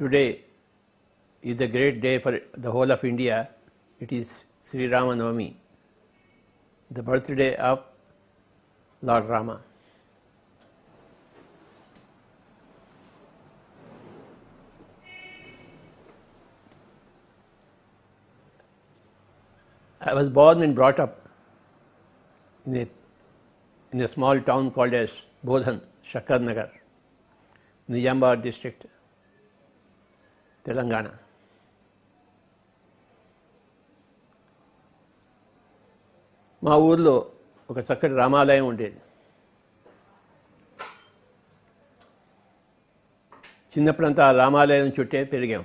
Today is a great day for the whole of India. It is Sri Rama Navami, the birthday of Lord Rama. I was born and brought up in a small town called as Bodhan, Shakkar Nagar, Nizamabad district, Telangana. మా ఊర్లో ఒక చక్కటి రామాలయం ఉండేది. చిన్నప్పుడంతా ఆ రామాలయం చుట్టే పెరిగాం.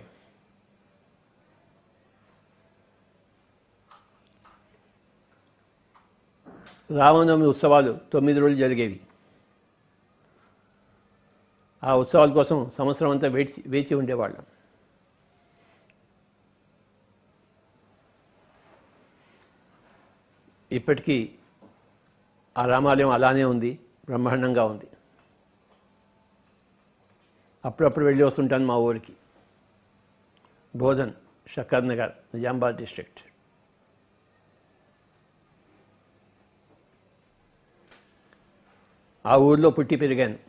రామనవమి ఉత్సవాలు 9 రోజులు జరిగేవి. ఆ ఉత్సవాల కోసం సంవత్సరం అంతా వేచి ఉండేవాళ్ళం. ఇప్పటికీ ఆ రామాలయం అలానే ఉంది, బ్రహ్మాండంగా ఉంది. అప్పుడప్పుడు వెళ్ళి వస్తుంటాను మా ఊరికి. బోధన్, షక్కర్ నగర్, నిజామాబాద్ డిస్ట్రిక్ట్. ఆ ఊర్లో పుట్టి పెరిగాను.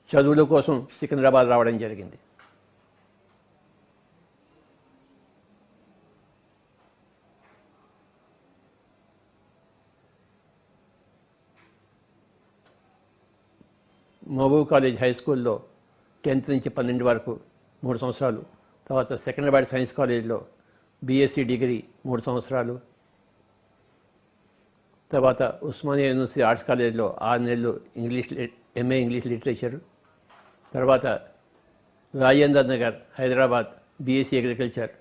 చదువుల కోసం సికింద్రాబాద్ రావడం జరిగింది. మహబూబ్ కాలేజ్ హై స్కూల్లో 10th నుంచి 12 వరకు 3 సంవత్సరాలు, తర్వాత సెకండ్రాబాద్ సైన్స్ కాలేజ్లో బీఎస్సీ డిగ్రీ 3 సంవత్సరాలు, తర్వాత ఉస్మానియా యూనివర్సిటీ ఆర్ట్స్ కాలేజ్లో 6 నెలలు ఎంఏ ఇంగ్లీష్ లిటరేచర్, తర్వాత రాజేందర్ నగర్ హైదరాబాద్ బీఎస్సీ అగ్రికల్చర్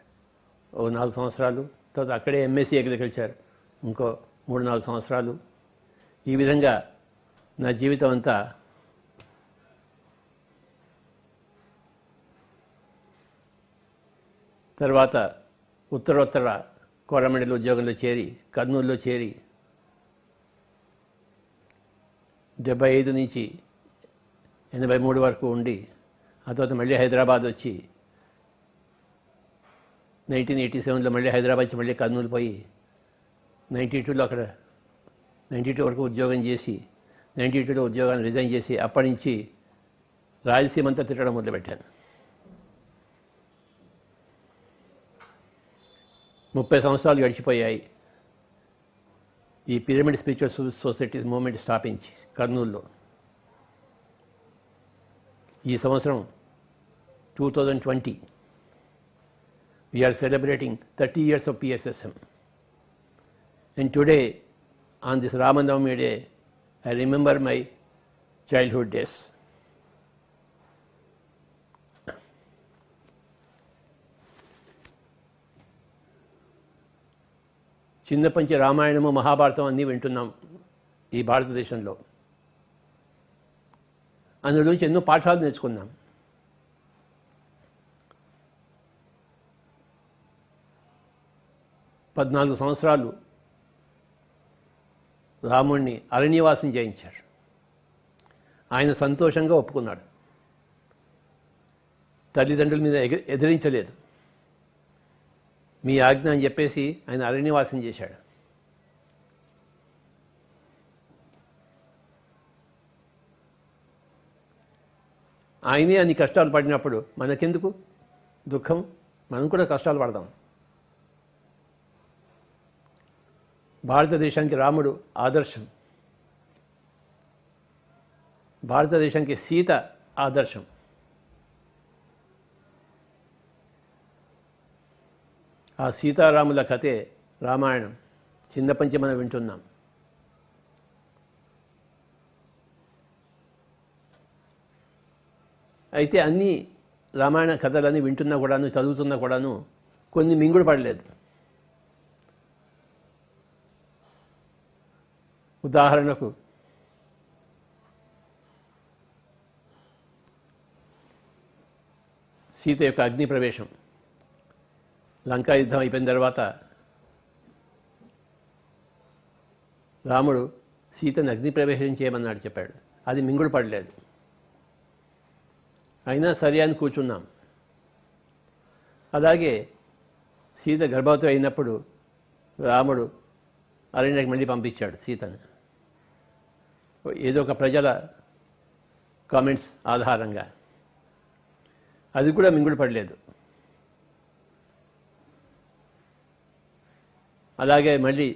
4 సంవత్సరాలు, తర్వాత అక్కడే ఎంఎస్సీ అగ్రికల్చర్ ఇంకో 3-4 సంవత్సరాలు. ఈ విధంగా నా జీవితం అంతా తర్వాత ఉత్తరోత్తర కోరమండలి ఉద్యోగంలో చేరి కర్నూలులో చేరి 75 నుంచి 83 వరకు ఉండి, ఆ తర్వాత మళ్ళీ హైదరాబాద్ వచ్చి 1987లో మళ్ళీ హైదరాబాద్ నుంచి మళ్ళీ కర్నూలు పోయి 92లో అక్కడ 92 వరకు ఉద్యోగం చేసి 92లో ఉద్యోగాన్ని రిజైన్ చేసి అప్పటి నుంచి రాయలసీమ అంతా తిరగడం మొదలుపెట్టాను. 30 సంవత్సరాలు గడిచిపోయాయి. ఈ పిరమిడ్ స్పిరిచువల్ సొసైటీస్ మూవ్మెంట్ స్థాపించి కర్నూలులో. ఈ సంవత్సరం 2020 we are celebrating 30 years of PSSM. And today, on this Ramanavami day, I remember my childhood days. చిన్నప్పటి నుంచి రామాయణము మహాభారతం అన్నీ వింటున్నాం ఈ భారతదేశంలో. అందులో నుంచి ఎన్నో పాఠాలు నేర్చుకున్నాం. పద్నాలుగు సంవత్సరాలు రాముణ్ణి అరణ్యవాసం చేయించారు. ఆయన సంతోషంగా ఒప్పుకున్నాడు. తల్లిదండ్రుల మీద ఎదిరించలేదు. మీ ఆజ్ఞ అని చెప్పేసి ఆయన అరణ్యవాసం చేశాడు. ఆయనే అన్ని కష్టాలు పడినప్పుడు మనకెందుకు దుఃఖం? మనం కూడా కష్టాలు పడదాం. భారతదేశానికి రాముడు ఆదర్శం. భారతదేశానికి సీత ఆదర్శం. ఆ సీతారాముల కథే రామాయణం. చిన్నప్పటి నుంచి మనం వింటున్నాం. అయితే అన్ని రామాయణ కథలన్నీ వింటున్నా కూడాను, చదువుతున్నా కూడాను కొన్ని మింగుడు పడలేదు. ఉదాహరణకు సీత యొక్క అగ్ని ప్రవేశం. లంకా యుద్ధం అయిపోయిన తర్వాత రాముడు సీతను అగ్ని ప్రవేశం చేయమన్నాడు, చెప్పాడు. అది మింగుడు పడలేదు. అయినా సరే అని కూర్చున్నాం. అలాగే సీత గర్భవతి అయినప్పుడు రాముడు అరణ్యానికి మళ్ళీ పంపించాడు సీతను, ఏదో ఒక ప్రజల కామెంట్స్ ఆధారంగా. అది కూడా మింగుడు పడలేదు. అలాగే మళ్ళీ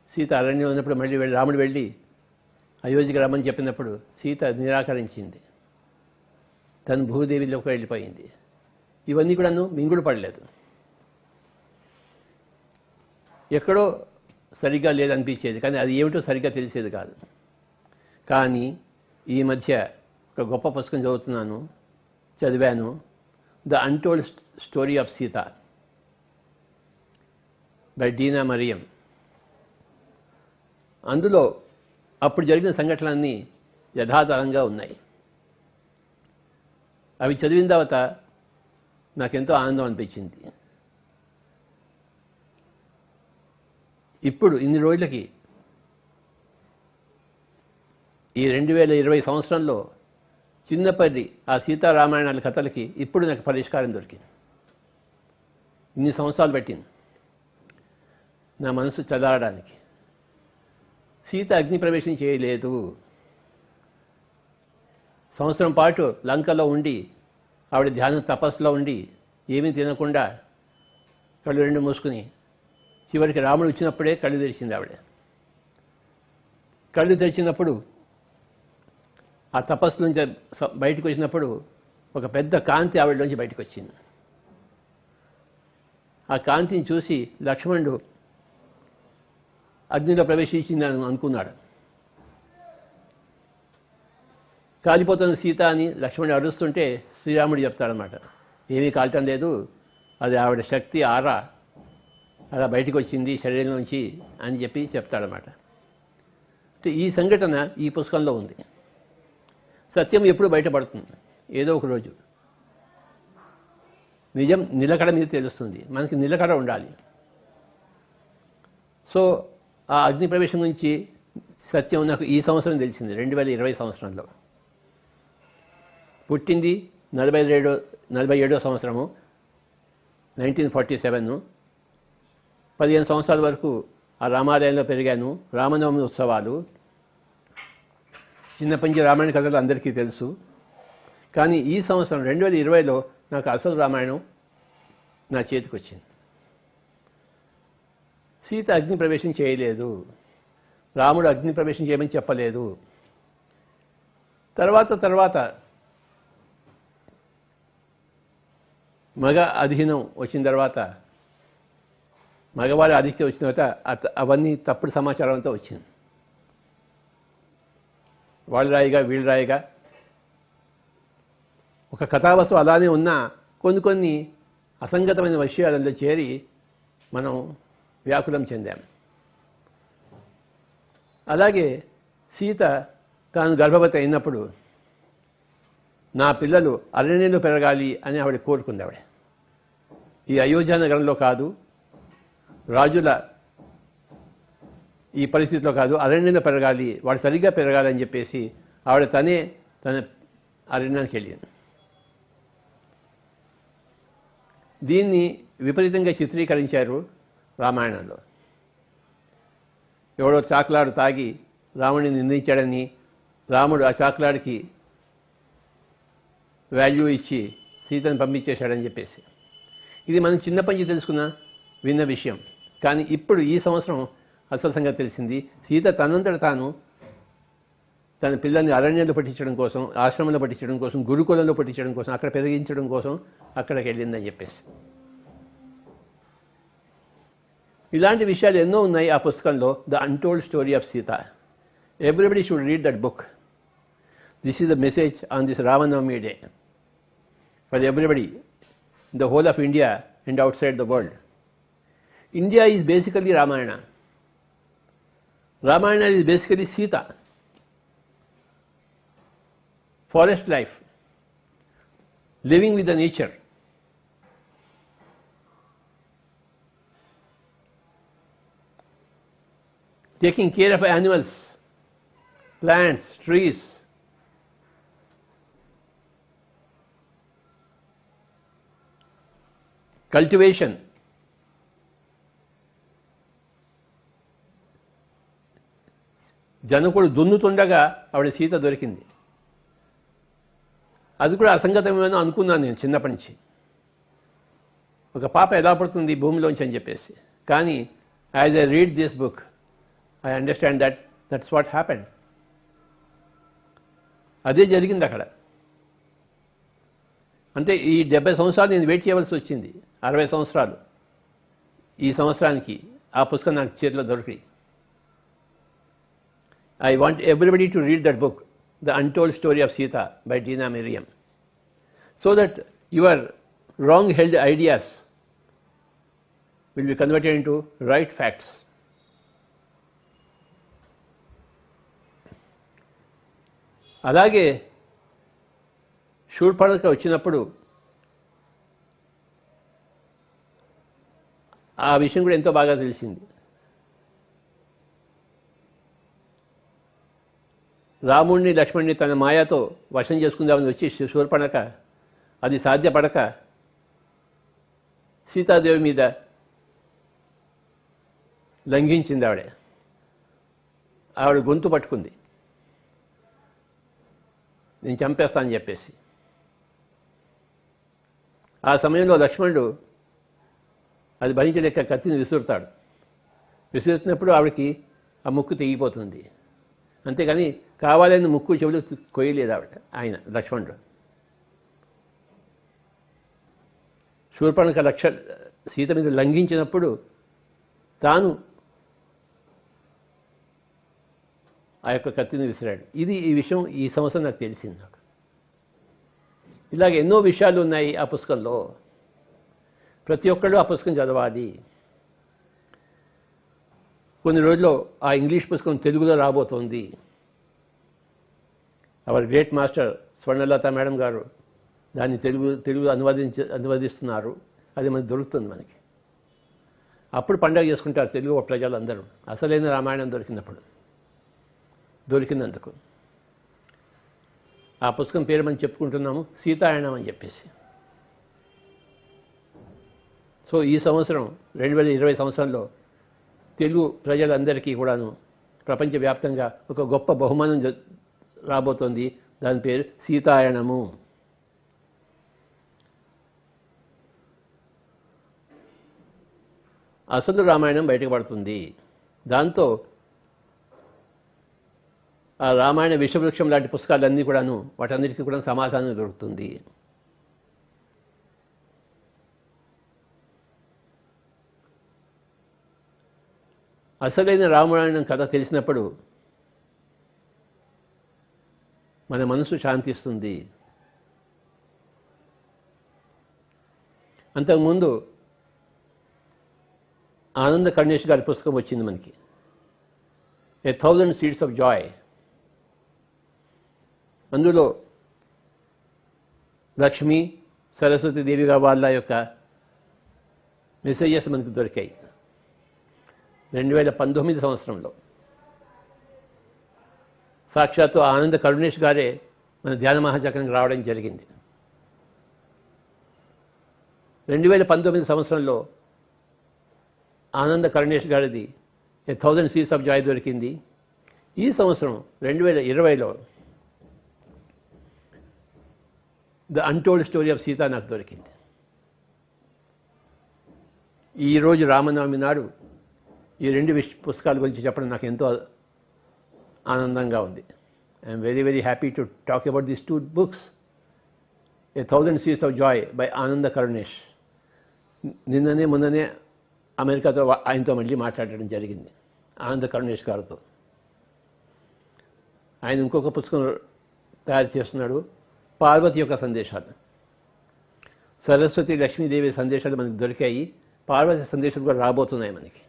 సీత అరణ్యం ఉన్నప్పుడు మళ్ళీ రాముడు వెళ్ళి అయోధ్యకి రమ్మని చెప్పినప్పుడు సీత నిరాకరించింది, తను భూదేవిలోకి వెళ్ళిపోయింది. ఇవన్నీ కూడాను మింగుడు పడలేదు. ఎక్కడో సరిగ్గా లేదనిపించేది, కానీ అది ఏమిటో సరిగ్గా తెలిసేది కాదు. కానీ ఈ మధ్య ఒక గొప్ప పుస్తకం చదివాను, the untold story of Sita by Deena Mariam. అందులో అప్పుడు జరిగిన సంఘటనలన్నీ యథాతథంగా ఉన్నాయి. అవి చదివిన తర్వాత నాకెంతో ఆనందం అనిపించింది. ఇప్పుడు ఇన్ని రోజులకి ఈ 2020 సంవత్సరంలో చిన్నప్పటి ఆ సీతారామాయణాల కథలకి ఇప్పుడు నాకు పరిష్కారం దొరికింది. ఇన్ని సంవత్సరాలు పట్టింది నా మనసు చదవడానికి. సీత అగ్ని ప్రవేశం చేయలేదు. సంవత్సరం పాటు లంకలో ఉండి ఆవిడ ధ్యానం తపస్సులో ఉండి ఏమీ తినకుండా కళ్ళు రెండు మూసుకుని చివరికి రాముడు వచ్చినప్పుడే కళ్ళు తెరిచింది ఆవిడ. కళ్ళు తెరిచినప్పుడు ఆ తపస్సు నుంచి బయటకు వచ్చినప్పుడు ఒక పెద్ద కాంతి ఆవిడలోంచి బయటకు వచ్చింది. ఆ కాంతిని చూసి లక్ష్మణుడు అగ్నిలో ప్రవేశించిందని అనుకున్నాడు. కాలిపోతున్న సీత అని లక్ష్మణుడు అరుస్తుంటే శ్రీరాముడు చెప్తాడనమాట, ఏమీ కాల్చడం లేదు, అది ఆవిడ శక్తి ఆరా అలా బయటకు వచ్చింది శరీరం నుంచి అని చెప్పి చెప్తాడనమాట. అంటే ఈ సంఘటన ఈ పుస్తకంలో ఉంది. సత్యం ఎప్పుడు బయటపడుతుంది, ఏదో ఒక రోజు నిజం నిలకడ మీద తెలుస్తుంది. మనకి నిలకడ ఉండాలి. సో ఆ అగ్ని ప్రవేశం గురించి సత్యం నాకు ఈ సంవత్సరం తెలిసింది, 2020 సంవత్సరంలో. పుట్టింది 47వ సంవత్సరము 1947. 15 సంవత్సరాల వరకు ఆ రామాలయంలో పెరిగాను. రామనవమి ఉత్సవాలు, చిన్నప్పటి రామాయణ కథలు అందరికీ తెలుసు. కానీ ఈ సంవత్సరం 2020లో నాకు అసలు రామాయణం నా చేతికి వచ్చింది. సీత అగ్ని ప్రవేశం చేయలేదు, రాముడు అగ్ని ప్రవేశం చేయమని చెప్పలేదు. తర్వాత మగ అధీనం వచ్చిన తర్వాత, మగవారి ఆధిక్యం వచ్చిన తర్వాత అవన్నీ తప్పుడు సమాచారంతో వచ్చింది. వాళ్ళు రాయిగా వీళ్ళు రాయిగా ఒక కథావస్తువు అలానే ఉన్నా కొన్ని అసంగతమైన విషయాలలో చేరి మనం వ్యాకులం చెందాం. అలాగే సీత తాను గర్భవతి అయినప్పుడు నా పిల్లలు అరణ్యంలో పెరగాలి అని ఆవిడ కోరుకుంది. ఆవిడ ఈ అయోధ్య నగరంలో కాదు, రాజుల ఈ పరిస్థితిలో కాదు, అరణ్యంలో పెరగాలి, వాడు సరిగ్గా పెరగాలని చెప్పేసి ఆవిడ తన అరణ్యానికి వెళ్ళింది. దీన్ని విపరీతంగా చిత్రీకరించారు రామాయణంలో. ఎవడో చాక్లాడు తాగి రాముడిని నిందించాడని, రాముడు ఆ చాక్లాడికి వాల్యూ ఇచ్చి సీతను పంపించేశాడని చెప్పేసి, ఇది మనం చిన్నప్పటి నుంచి విన్న విషయం. కానీ ఇప్పుడు ఈ సంవత్సరం అసలు సంగతి తెలిసింది. సీత తనంతట తాను తన పిల్లల్ని అరణ్యంలో పట్టించడం కోసం, ఆశ్రమంలో పట్టించడం కోసం, గురుకులంలో పట్టించడం కోసం, అక్కడ పెరిగించడం కోసం అక్కడికి వెళ్ళిందని చెప్పేసి. ఇలాంటి విషయాలు ఎన్నో ఉన్నాయి ఆ పుస్తకంలో, the untold story of Sita. Everybody should read that book. This is the message on this Ramanavami day for everybody in the whole of India and outside the world. India is basically Ramayana. Ramayana is basically Sita. Forest life, living with the nature. Taking care of animals, plants, trees. Cultivation. జనకుడు దున్నుతుండగా ఆవిడ సీత దొరికింది. అది కూడా అసంగతమేమో అనుకున్నాను నేను చిన్నప్పటి నుంచి. ఒక పాప ఎలా పడుతుంది భూమిలోంచి అని చెప్పేసి. కానీ as I read this book I understand that's what happened. అదే జరిగింది అక్కడ. అంటే ఈ 70 సంవత్సరాలు నేను వెయిట్ చేయవలసి వచ్చింది. 60 సంవత్సరాలు ఈ సంవత్సరానికి ఆ పుస్తకం నాకు చేతిలో దొరికి. I want everybody to read that book, The Untold Story of Sita by Dina Miriam, so that your wrong-held ideas will be converted into right facts. అలాగే శూర్పణఖ వచ్చినప్పుడు ఆ విషయం కూడా ఎంతో బాగా తెలిసింది. రాముణ్ణి లక్ష్మణ్ణి తన మాయతో వశం చేసుకుందామని వచ్చి శూర్పణఖ అది సాధ్యపడక సీతాదేవి మీద లంఘించింది. ఆవిడ గొంతు పట్టుకుంది, నేను చంపేస్తానని చెప్పేసి. ఆ సమయంలో లక్ష్మణుడు అది భరించలేక కత్తిని విసురుతాడు. విసురుతున్నప్పుడు ఆవిడకి ఆ ముక్కు తెగిపోతుంది. అంతేగాని కావాలని ముక్కు చెవులు కొయ్యలేదు ఆయన లక్ష్మణుడు. శూర్పణఖ సీత మీద లంఘించినప్పుడు తాను ఆ యొక్క కత్తిని విసిరాడు. ఈ విషయం ఈ సంవత్సరం నాకు తెలిసింది. నాకు ఇలాగ ఎన్నో విషయాలు ఉన్నాయి ఆ పుస్తకంలో. ప్రతి ఒక్కళ్ళు ఆ పుస్తకం చదవాలి. కొన్ని రోజుల్లో ఆ ఇంగ్లీష్ పుస్తకం తెలుగులో రాబోతోంది. Hour great master Swarnalatha madam గారు దాన్ని తెలుగు అనువదిస్తున్నారు. అది మనకి దొరుకుతుంది. మనకి అప్పుడు పండగ చేసుకుంటారు తెలుగు ప్రజలందరూ. అసలైన రామాయణం దొరికినందుకు ఆ పుస్తకం పేరు మనం చెప్పుకుంటున్నాము, సీతాయనం అని చెప్పేసి. సో ఈ సంవత్సరం 2020 సంవత్సరంలో తెలుగు ప్రజలందరికీ కూడాను ప్రపంచవ్యాప్తంగా ఒక గొప్ప బహుమానం రాబోతోంది. దాని పేరు సీతాయనము. అసలు రామాయణం బయటపడుతుంది. దాంతో ఆ రామాయణ విషవృక్షం లాంటి పుస్తకాలన్నీ కూడాను వాటన్నిటికీ కూడా సమాధానం దొరుకుతుంది. అసలైన రామాయణం కథ తెలిసినప్పుడు మన మనసు శాంతిస్తుంది. అంతకుముందు ఆనంద కరుణేష్ గారి పుస్తకం వచ్చింది మనకి, 1000 Seeds of Joy. అందులో లక్ష్మీ సరస్వతి దేవిగా వాళ్ళ యొక్క మెసేజెస్ మనకు దొరికాయి. 2019 సంవత్సరంలో సాక్షాత్తు ఆనంద కరుణేష్ గారే మన ధ్యాన మహాచక్రానికి రావడం జరిగింది. 2019 సంవత్సరంలో ఆనంద కరుణేష్ గారిది 1000 Seeds of Joy దొరికింది. ఈ సంవత్సరం 2020లో the untold story of Sita నాకు దొరికింది. ఈరోజు రామనవమి నాడు ఈ 2 పుస్తకాల గురించి చెప్పడం నాకు ఎంతో ఆనందంగా ఉంది. I'm very very happy to talk about these 2 books, 1000 Seeds of Joy by ఆనంద కరుణేష్. మొన్ననే అమెరికాతో ఆయనతో మళ్ళీ మాట్లాడడం జరిగింది, ఆనంద కరుణేష్ గారితో. ఆయన ఇంకొక పుస్తకం తయారు చేస్తున్నాడు, పార్వతి యొక్క సందేశాలు. సరస్వతి లక్ష్మీదేవి సందేశాలు మనకి దొరికాయి, పార్వతి సందేశాలు కూడా రాబోతున్నాయి మనకి.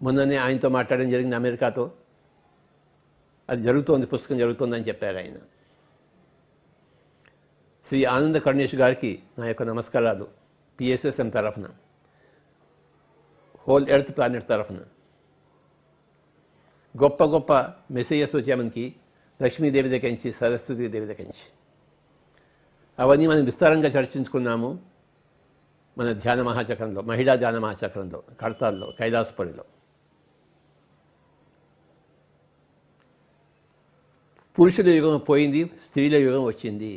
మొన్ననే ఆయనతో మాట్లాడడం జరిగింది అమెరికాతో. అది జరుగుతోంది, పుస్తకం జరుగుతోందని చెప్పారు ఆయన. శ్రీ ఆనంద కరుణేష్ గారికి నా యొక్క నమస్కారాలు PSSM తరఫున, హోల్ ఎర్త్ ప్లానెట్ తరఫున. గొప్ప గొప్ప మెసేజెస్ వచ్చాయి మనకి, లక్ష్మీదేవి దగ్గర నుంచి, సరస్వతీ దేవి దగ్గర నుంచి. అవన్నీ మనం విస్తారంగా చర్చించుకున్నాము మన ధ్యాన మహాచక్రంలో, మహిళా ధ్యాన మహాచక్రంలో, కడతాల్లో, కైలాసపురిలో. పురుషుల యుగం పోయింది, స్త్రీల యుగం వచ్చింది.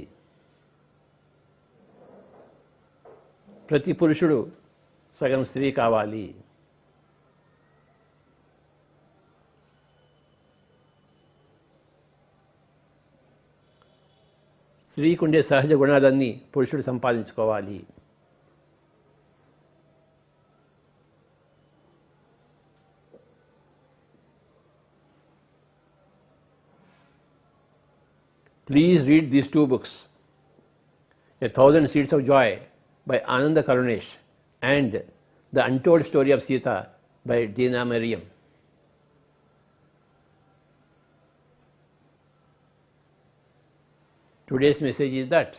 ప్రతి పురుషుడు సగం స్త్రీ కావాలి. స్త్రీకి ఉండే సహజ గుణాలన్నీ పురుషుడు సంపాదించుకోవాలి. Please read these two books, A Thousand Seeds of Joy by Ananda Karunesh and The Untold Story of Sita by Dina Mariam. Today's message is that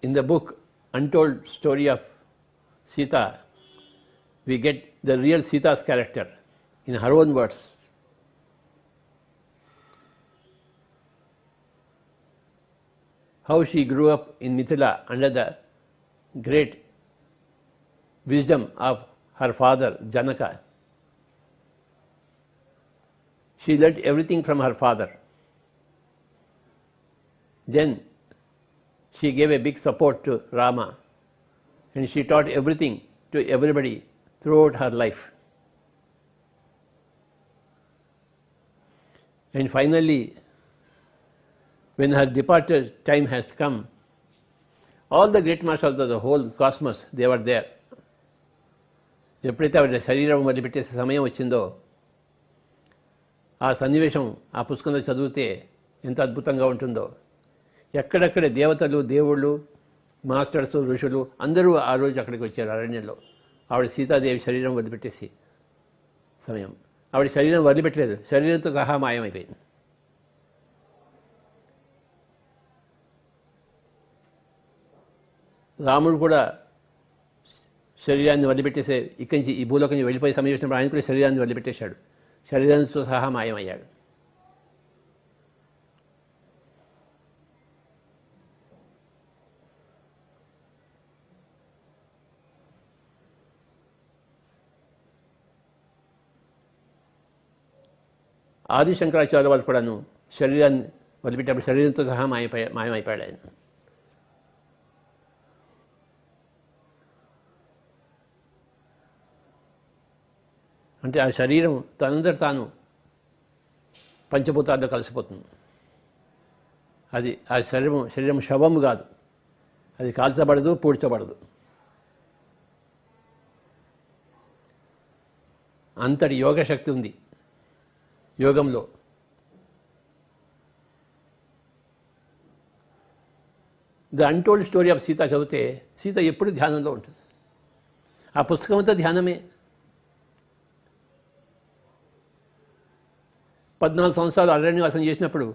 in the book Untold Story of Sita, we get the real Sita's character in her own words. How she grew up in Mithila under the great wisdom of her father Janaka. She learnt everything from her father. Then she gave a big support to Rama, and she taught everything to everybody throughout her life. And finally, when her departure time has come, all the great masters of the whole cosmos, they were there. ఎప్పుడైతే ఆవిడ శరీరం వదిలిపెట్టే సమయం వచ్చిందో, ఆ సన్నివేశం ఆ పుస్తకంలో చదివితే ఎంత అద్భుతంగా ఉంటుందో. ఎక్కడెక్కడ దేవతలు, దేవుళ్ళు, మాస్టర్స్, ఋషులు అందరూ ఆ రోజు అక్కడికి వచ్చారు అరణ్యంలో. ఆవిడ సీతాదేవి శరీరం వదిలిపెట్టేసి సమయం. ఆవిడ శరీరం వదిలిపెట్టలేదు, శరీరంతో సహా మాయమైపోయింది. రాముడు కూడా శరీరాన్ని వదిలిపెట్టేసే ఇక్కడి నుంచి ఈ భూలోకం నుంచి వెళ్ళిపోయే సమయం వచ్చినప్పుడు ఆయన కూడా శరీరాన్ని వదిలిపెట్టేశాడు, శరీరంతో సహా మాయమయ్యాడు. ఆది శంకరాచార్య వాళ్ళు కూడాను శరీరాన్ని వదిలిపెట్టినప్పుడు శరీరంతో సహా మాయమైపోయాడు ఆయన. అంటే ఆ శరీరం తనందరు తాను పంచభూతాల్లో కలిసిపోతుంది. అది ఆ శరీరం శవము కాదు, అది కాల్చబడదు, పూడ్చబడదు. అంతటి యోగ శక్తి ఉంది యోగంలో. The untold story of Sita చదివితే సీత ఎప్పుడు ధ్యానంలో ఉంటుంది. ఆ పుస్తకం అంతా ధ్యానమే. 14 సంవత్సరాలు అరణ్యవాసం చేసినప్పుడు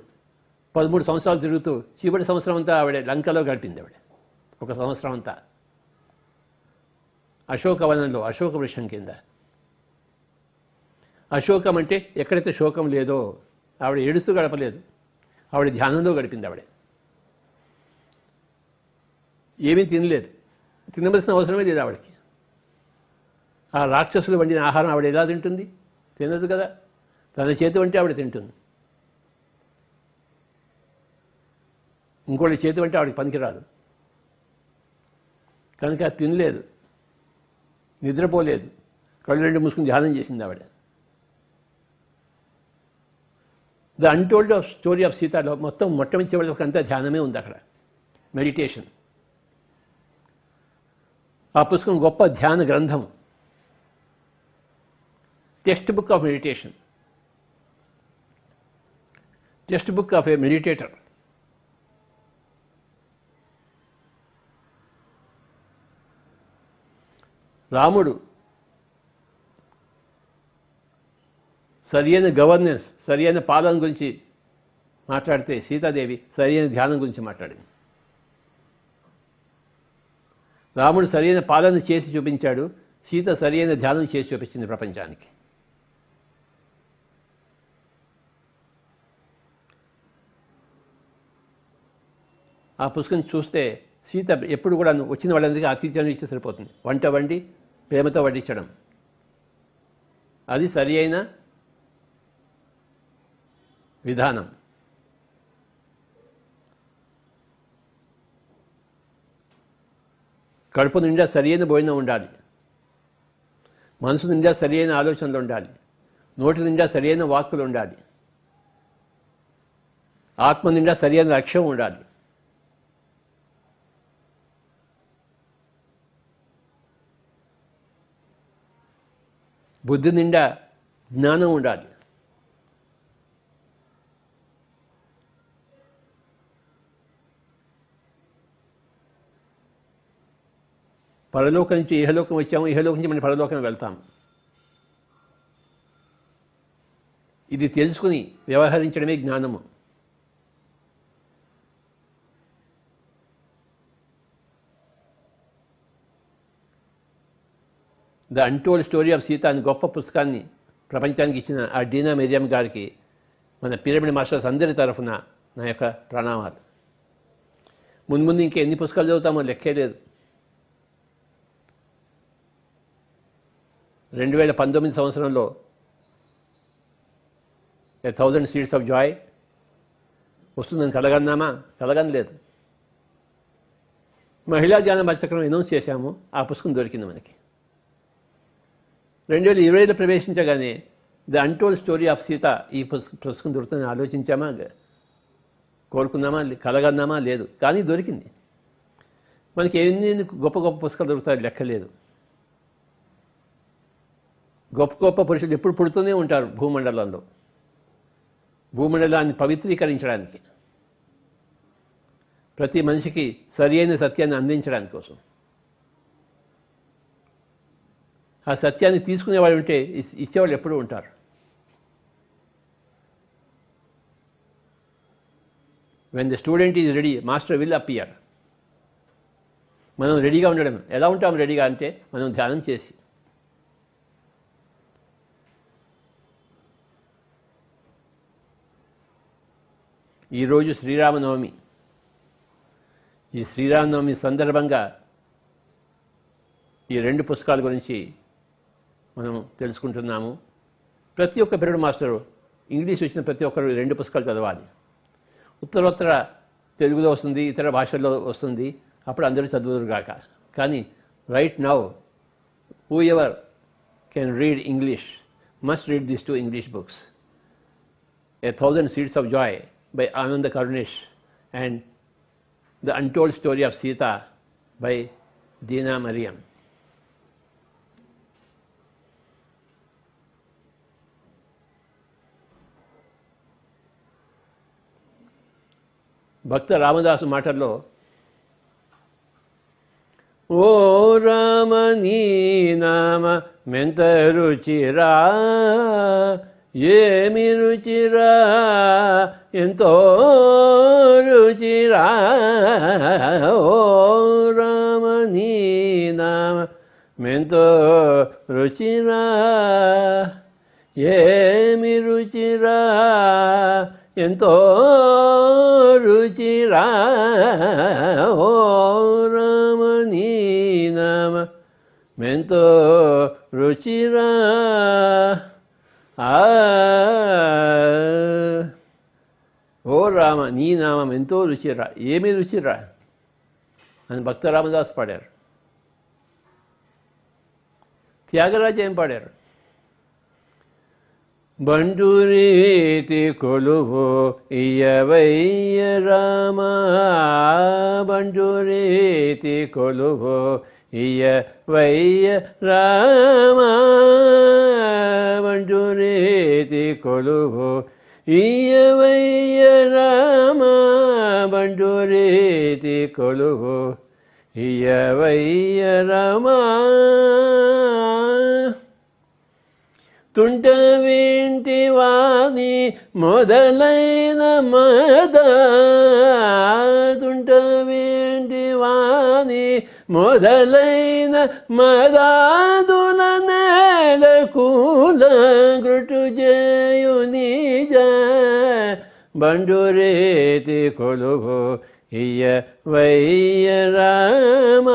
13 సంవత్సరాలు తిరుగుతూ చివరి సంవత్సరం అంతా ఆవిడ లంకలో గడిపింది. ఆవిడ 1 సంవత్సరం అంతా అశోకవనంలో, అశోక వృక్షం కింద. అశోకం అంటే ఎక్కడైతే శోకం లేదో, ఆవిడ ఏడుస్తూ గడపలేదు, ఆవిడ ధ్యానంలో గడిపింది. ఆవిడ ఏమీ తినలేదు, తినవలసిన అవసరమే లేదు ఆవిడకి. ఆ రాక్షసులు వండిన ఆహారం ఆవిడ ఎలా తింటుంది? తినదు కదా. తన చేతి వంటే ఆవిడ తింటుంది, ఇంకోటి చేతి వంటే ఆవిడకి పనికిరాదు. కనుక తినలేదు, నిద్రపోలేదు, కళ్ళు రెండు మూసుకుని ధ్యానం చేసింది ఆవిడ. ద అన్టోల్డ్ స్టోరీ ఆఫ్ సీతాలో మొత్తం మొట్టమొదటి ఒక అంతా ధ్యానమే ఉంది అక్కడ, మెడిటేషన్. ఆ పుస్తకం గొప్ప ధ్యాన గ్రంథం, text book of meditation, text book of A meditator. రాముడు సరియైన గవర్నెన్స్, సరియైన పాలన గురించి మాట్లాడితే సీతాదేవి సరైన ధ్యానం గురించి మాట్లాడింది. రాముడు సరైన పాలన చేసి చూపించాడు, సీత సరైన ధ్యానం చేసి చూపించింది ప్రపంచానికి. ఆ పుస్తకం చూస్తే సీత ఎప్పుడు కూడా వచ్చిన వాళ్ళందరికీ ఆతిథ్యం ఇచ్చి సరిపోతుంది. వంట వండి ప్రేమతో వడ్డించడం, అది సరి అయిన విధానం. కడుపు నిండా సరియైన భోజనం ఉండాలి, మనసు నిండా సరియైన ఆలోచనలు ఉండాలి, నోటి నిండా సరియైన వాక్కులు ఉండాలి, ఆత్మ నిండా సరియైన లక్ష్యం ఉండాలి. బుద్ధి నిండా జ్ఞానం ఉండాలి. పరలోకం నుంచి ఇహలోకం వచ్చాము, ఇహలోకం నుంచి మనం పరలోకం వెళ్తాం. ఇది తెలుసుకుని వ్యవహరించడమే జ్ఞానము. The untold story of Sita అని గొప్ప పుస్తకాన్ని ప్రపంచానికి ఇచ్చిన ఆ డీనా మిరియం గారికి మన పిరమిడ్ మాస్టర్స్ అందరి తరఫున నా యొక్క ప్రణామాలు. ముందు ఇంకా ఎన్ని పుస్తకాలు చదువుతామో లెక్కే లేదు. 2019 సంవత్సరంలో 1000 Seeds of Joy వస్తుందని కలగనలేదు. మహిళా ధ్యాన చక్రం అనౌన్స్ చేశాము, ఆ పుస్తకం దొరికింది మనకి. 2020లో ప్రవేశించగానే the untold story of Sita ఈ పుస్తకం దొరుకుతుందని ఆలోచించామా, కోరుకున్నామా, కలగన్నామా? లేదు, కానీ దొరికింది. మనకి ఎన్ని గొప్ప గొప్ప పుస్తకాలు దొరుకుతాయి లెక్కలేదు. గొప్ప గొప్ప పురుషులు ఎప్పుడు పుడుతూనే ఉంటారు భూమండలంలో, భూమండలాన్ని పవిత్రీకరించడానికి, ప్రతి మనిషికి సరి అయిన సత్యాన్ని అందించడానికి కోసం. ఆ సత్యాన్ని తీసుకునేవాళ్ళు ఉంటే ఇచ్చేవాళ్ళు ఎప్పుడూ ఉంటారు. When the student is ready, master will appear. మనం రెడీగా ఉండడం. ఎలా ఉంటాం రెడీగా అంటే, మనం ధ్యానం చేసి. ఈరోజు శ్రీరామనవమి. ఈ శ్రీరామనవమి సందర్భంగా ఈ 2 పుస్తకాల గురించి మనం తెలుసుకుంటున్నాము. ప్రతి ఒక్క పిరమిడ్ మాస్టరు ఇంగ్లీష్ వచ్చిన ప్రతి ఒక్కరు 2 పుస్తకాలు చదవాలి. ఉత్తరోత్తర తెలుగులో వస్తుంది, ఇతర భాషల్లో వస్తుంది, అప్పుడు అందరూ చదువురుగాక. కానీ right now who ever can read English must read these 2 English books, 1000 Seeds of Joy by Ananda Karunesh and The Untold Story of Sita by Dina Mariam. Bhakta Ramadasu మాటల్లో, ఓ రామ నీ నామ మెంత రుచిరా, ఏమి రుచిరా, ఎంతో రుచిరా, ఓ రామ నీ నామ మెంతో రుచిరా, ఏమి రుచిరా, ఎంతో రుచిరా, ఓ రామ నీ నామ మెంతో రుచిరా. ఓ రామ నీ నామం ఎంతో రుచిరా, ఏమి రుచిరా అని భక్త రామదాస్ పాడారు. త్యాగరాజ ఏం పాడారు? బండురీతి కొలువు ఇయవయ్య రామ, బండురీతి కొలువు ఇయవయ్య రామ, బండురీతి కొలువు ఇయవయ్య రామ, బండురీతి కొలువు ఇయవయ్య రామ, తుంట వింటి వాణి మొదలైన మద తుంట వింటి వాణి మొదలైన మదాదుల నేల కూల గుటు చేయు నిజ బండురేతి కొలువు ఇయ వయ్య రామ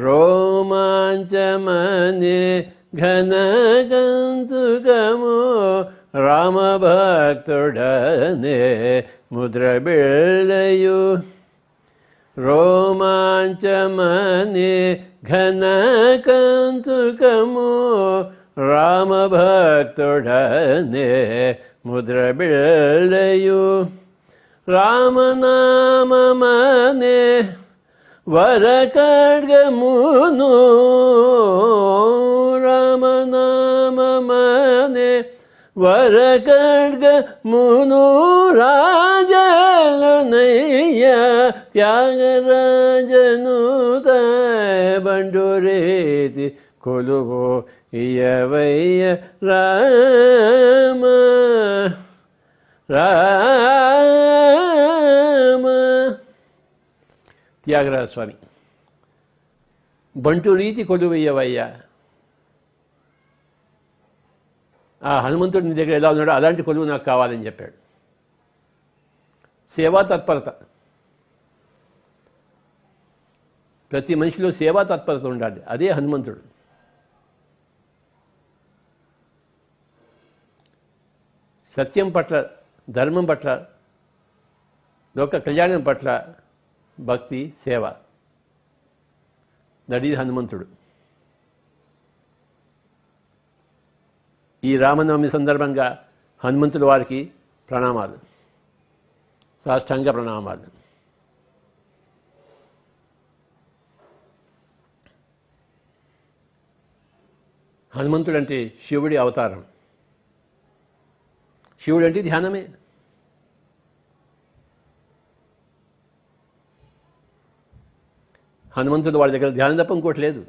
రోమాంచమనే ఘన కంసుకము రామ భక్తుడనే ముద్ర బిళ్ళయు రోమాంచమనే ఘన కంసుకము రామ భక్తుడనే ముద్ర బిళ్ళయు రామనామమనే వరకడ్గమును రామనామమనే వరకడ్గమును రాజలనయ్య త్యాగరాజనుత బండురేతి కొలువు ఇయవయ్య రామ రామ. త్యాగరాజ స్వామి బంటు రీతి కొలువయ్యవయ్య. ఆ హనుమంతుడు నీ దగ్గర ఎలా ఉన్నాడో అలాంటి కొలువు నాకు కావాలని చెప్పాడు. సేవా తత్పరత, ప్రతి మనిషిలో సేవా తత్పరత ఉండాలి. అదే హనుమంతుడు. సత్యం పట్ల, ధర్మం పట్ల, లోక కళ్యాణం పట్ల భక్తి, సేవ. దట్ ఈజ్ హనుమంతుడు. ఈ రామనవమి సందర్భంగా హనుమంతుల వారికి ప్రణామాలు, సాష్టాంగ ప్రణామాలు. హనుమంతుడు అంటే శివుడి అవతారం. శివుడు అంటే ధ్యానమే. హనుమంతుడు వాడి దగ్గర ధ్యానం తప్ప ఇంకోటి లేదు.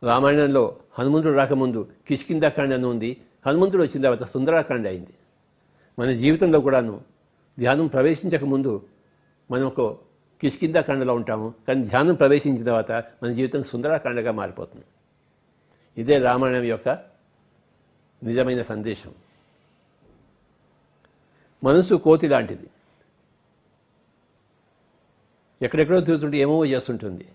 రామాయణంలో హనుమంతుడు రాకముందు కిష్కింధాకాండ అని ఉంది. హనుమంతుడు వచ్చిన తర్వాత సుందరాకాండ అయింది. మన జీవితంలో కూడాను ధ్యానం ప్రవేశించకముందు మనం ఒక కిష్కింధాకాండలో ఉంటాము, కానీ ధ్యానం ప్రవేశించిన తర్వాత మన జీవితం సుందరాకాండగా మారిపోతుంది. ఇదే రామాయణం యొక్క నిజమైన సందేశం. మనసు కోతి లాంటిది. ఎక్కడెక్కడో తిరుగుతుంటే ఏమో చేస్తుంటుంది.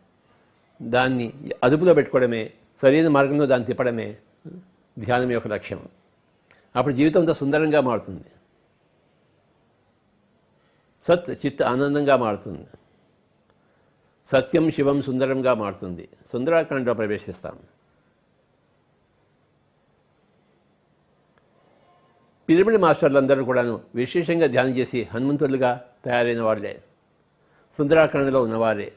దాన్ని అదుపులో పెట్టుకోవడమే, సరైన మార్గంలో దాన్ని తిప్పడమే ధ్యానం యొక్క లక్ష్యం. అప్పుడు జీవితం అంతా సుందరంగా మారుతుంది. సత్ చిత్ ఆనందంగా మారుతుంది. సత్యం శివం సుందరంగా మారుతుంది. సుందరాకాండలో ప్రవేశిస్తాం. పిరమిడ్ మాస్టర్లందరూ కూడాను విశేషంగా ధ్యానం చేసి హనుమంతులుగా తయారైన వాళ్ళే, సుందరాకాండలో ఉన్నవారే.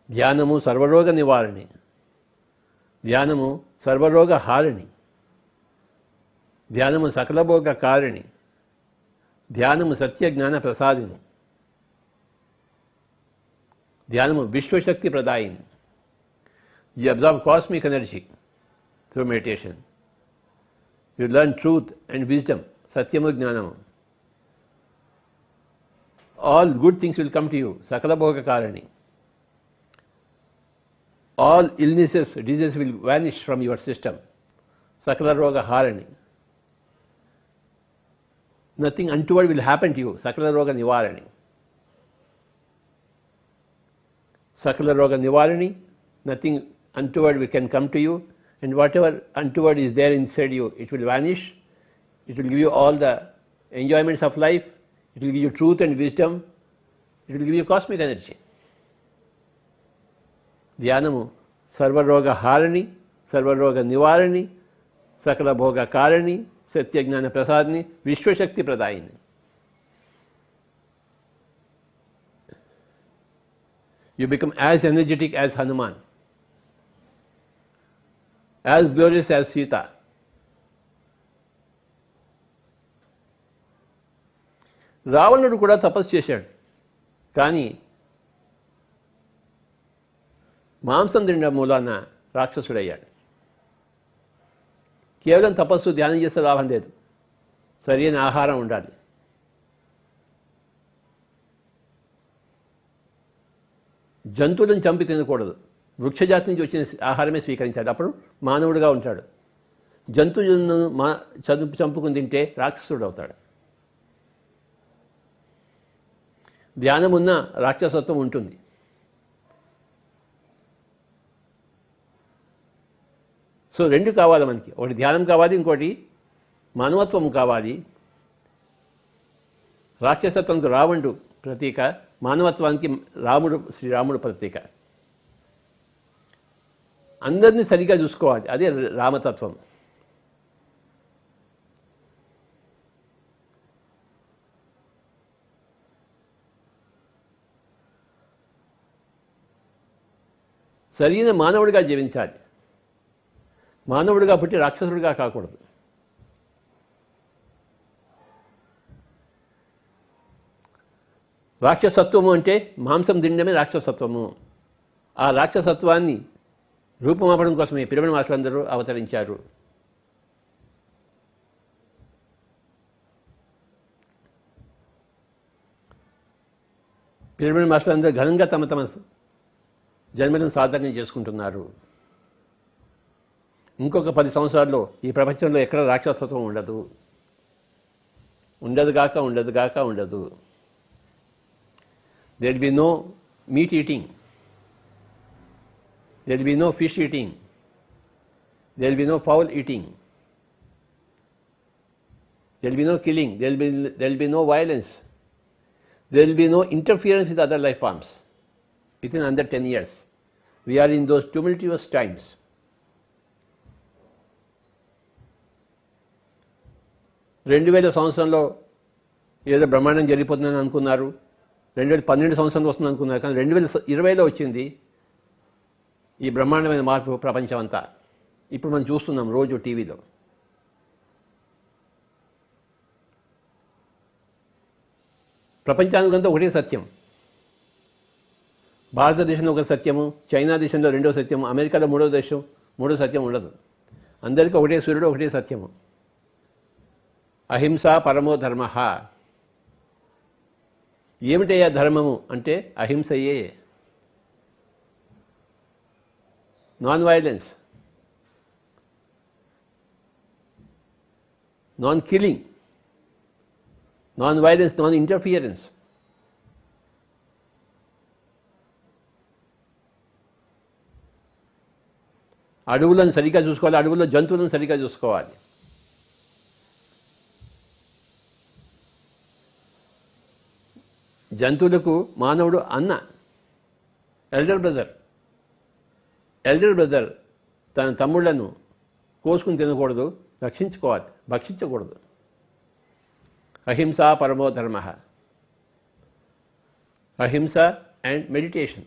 ధ్యానము సర్వరోగ నివారణి, ధ్యానము సర్వరోగ హారిణి, ధ్యానము సకలభోగ కారిణి, ధ్యానము సత్య జ్ఞాన ప్రసాదిని, ధ్యానము విశ్వశక్తి ప్రదాయిని. You absorb cosmic energy through meditation. You learn truth and wisdom, satyamu jnanamu. All good things will come to you, sakala bhoga karani. All illnesses, diseases will vanish from your system, sakala roga harani. Nothing untoward will happen to you, sakala roga nivarani. Sakala roga nivarani, nothing untoward can come to you, and whatever untoward is there inside you, it will vanish. It will give you all the enjoyments of life. It will give you truth and wisdom. It will give you cosmic energy. ధ్యానము సర్వరోగ హారిణి, సర్వరోగ నివారణి, సకల భోగ కారిణి, సత్యజ్ఞాన ప్రసాదిని, విశ్వశక్తి ప్రదాయిని. You become as energetic as Hanuman, as glorious as Sita. రావణుడు కూడా తపస్సు చేశాడు, కానీ మాంసం తినడం మూలాన రాక్షసుడయ్యాడు. కేవలం తపస్సు ధ్యానం చేస్తే లాభం లేదు, సరైన ఆహారం ఉండాలి. జంతువులను చంపి తినకూడదు, వృక్షజాతి నుంచి వచ్చిన ఆహారమే స్వీకరించాలి, అప్పుడు మానవుడిగా ఉంటాడు. జంతువులను చంపుకుని తింటే రాక్షసుడు అవుతాడు. ధ్యానం ఉన్న రాక్షసత్వం ఉంటుంది. సో రెండు కావాలి మనకి, ఒకటి ధ్యానం కావాలి, ఇంకోటి మానవత్వం కావాలి. రాక్షసత్వంకు రావణుడు ప్రతీక, మానవత్వానికి శ్రీరాముడు ప్రతీక. అందరినీ సరిగా చూసుకోవాలి, అదే రామతత్వం. సరైన మానవుడిగా జీవించాలి, మానవుడిగా పుట్టి రాక్షసుడిగా కాకూడదు. రాక్షసత్వము అంటే మాంసం తినడమే రాక్షసత్వము. ఆ రాక్షసత్వాన్ని రూపుమాపడం కోసమే పిరమిడ్ మాస్టర్లందరూ అవతరించారు. పిరమిడ్ మాస్టర్లందరూ ఘనంగా తమ తమ జన్మలను సార్థకం చేసుకుంటున్నారు. ఇంకొక 10 సంవత్సరాల్లో ఈ ప్రపంచంలో ఎక్కడ రాక్షసత్వం ఉండదు, ఉండదు. There will be no meat eating, there will be no fish eating, there will be no fowl eating, there will be no killing, there will be no violence, there will be no interference with other life forms within under 10 years. We are in those tumultuous times. రెండు వేల సంవత్సరంలో ఏదో బ్రహ్మాండం జరిగిపోతుందని అనుకున్నారు, 2012 సంవత్సరంలో వస్తుంది అనుకున్నారు, కానీ 2020లో వచ్చింది ఈ బ్రహ్మాండమైన మార్పు ప్రపంచం అంతా. ఇప్పుడు మనం చూస్తున్నాం రోజు టీవీలో. ప్రపంచానికంతా ఒకటే సత్యం. భారతదేశంలో ఒక సత్యము, చైనా దేశంలో రెండో సత్యము, అమెరికాలో మూడో సత్యం ఉండదు. అందరికీ ఒకటే సూర్యుడు, ఒకటే సత్యము. అహింస పరమో ధర్మ. ఏమిటయ్యా ధర్మము అంటే అహింసయే. Non violence, non killing, non violence, non interference. అడవులను సరిగ్గా చూసుకోవాలి, అడవుల్లో జంతువులను సరిగ్గా చూసుకోవాలి. జంతువులకు మానవుడు అన్న, ఎల్డర్ బ్రదర్ తన తమ్ముళ్లను కోసుకుని తినకూడదు, రక్షించుకోవాలి, భక్షించకూడదు. అహింస పరమో ధర్మ. అహింస and meditation,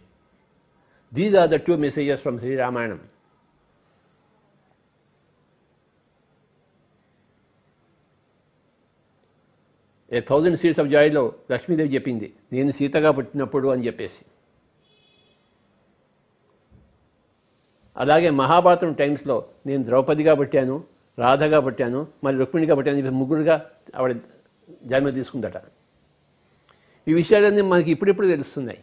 these are the 2 messages from Sri Ramayana. A 1000 Seeds of Joyలో లక్ష్మీదేవి చెప్పింది, నేను సీతగా పుట్టినప్పుడు అని చెప్పేసి. అలాగే మహాభారతం టైమ్స్లో నేను ద్రౌపదిగా పుట్టాను, రాధగా పుట్టాను, మరి రుక్మిణిగా పుట్టాను, ముగ్గురుగా ఆవిడ జన్మ తీసుకుందట. ఈ విషయాలన్నీ మనకి ఇప్పుడిప్పుడు తెలుస్తున్నాయి.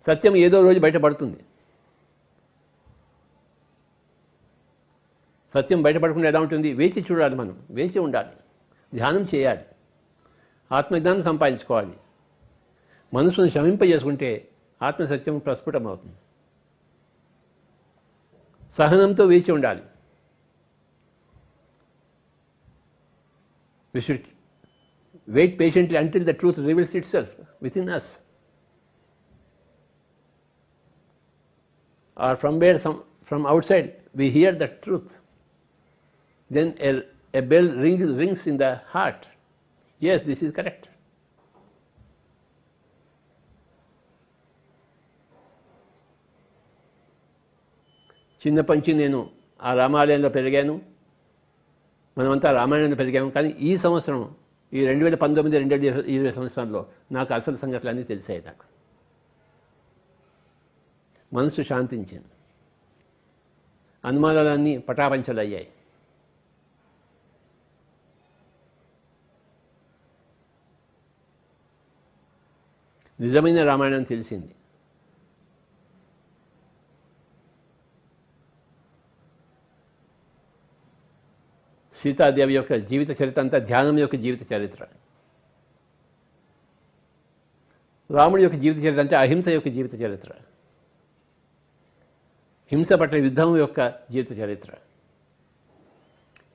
సత్యం ఏదో రోజు బయటపడుతుంది. సత్యం బయటపడకుండా ఎలా ఉంటుంది? వేచి చూడాలి, మనం వేచి ఉండాలి, ధ్యానం చేయాలి, ఆత్మజ్ఞానం సంపాదించుకోవాలి. మనసును శమింపజేసుకుంటే ఆత్మసత్యం ప్రస్ఫుటమవుతుంది. సహనంతో వేచి ఉండాలి. We should wait patiently until the truth reveals itself within us. Or from outside we hear the truth. Then a bell rings in the heart. Yes, this is correct. చిన్నప్పటి నుంచి నేను ఆ రామాలయంలో పెరిగాను, మనమంతా రామాయణంలో పెరిగాము. కానీ ఈ సంవత్సరం, ఈ 2019, 2020 సంవత్సరంలో నాకు అసలు సంగతులు అన్నీ తెలిసాయి. నాకు మనసు శాంతించింది, అనుమానాలన్నీ పటాపంచలు అయ్యాయి. నిజమైన రామాయణం తెలిసింది. సీతాదేవి యొక్క జీవిత చరిత్ర అంతా ధ్యానం యొక్క జీవిత చరిత్ర. రాముడి యొక్క జీవిత చరిత్ర అంటే అహింస యొక్క జీవిత చరిత్ర, హింస పట్ల యుద్ధం యొక్క జీవిత చరిత్ర.